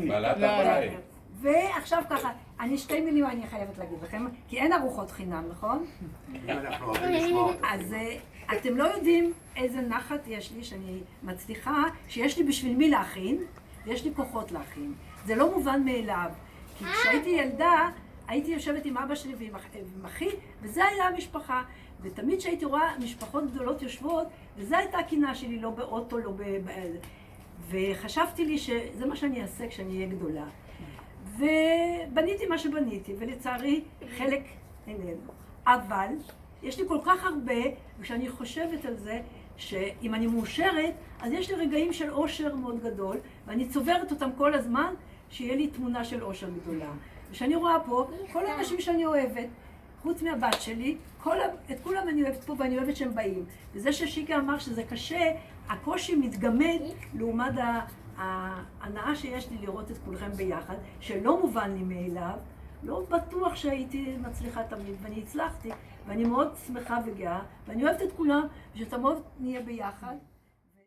בעלת הבית. ועכשיו ככה, אני שתי מילים אני חייבת להגיד לכם, כי אין ארוחות חינם, נכון? אז אתם לא יודעים איזה נחת יש לי, שאני מצליחה, שיש לי בשביל מי להכין, ויש לי כוחות להכין. זה לא מובן מאליו, כי כשהייתי ילדה, הייתי יושבת עם אבא שלי ועם אחי, וזה היה המשפחה. ותמיד כשהייתי רואה משפחות גדולות יושבות, וזו הייתה הקינה שלי, לא באוטו, לא וחשבתי לי שזה מה שאני אעשה כשאני אהיה גדולה. ובניתי מה שבניתי, ולצערי חלק איננו. אבל יש לי כל כך הרבה, וכשאני חושבת על זה, שאם אני מאושרת, אז יש לי רגעים של אושר מאוד גדול, ואני צוברת אותם כל הזמן, שיהיה לי תמונה של אושר גדולה. וכשאני רואה פה, כל האנשים שאני אוהבת, חוץ מהבת שלי, את כולם אני אוהבת פה ואני אוהבת שהם באים. וזה ששיקה אמר שזה קשה, הקושי מתגמד לעומת ההנאה שיש לי לראות את כולכם ביחד, שלא מובן לי מאליו, לא בטוח שהייתי מצליחה תמיד, ואני הצלחתי, ואני מאוד שמחה וגאה, ואני אוהבת את כולם, ושתמיד נהיה ביחד.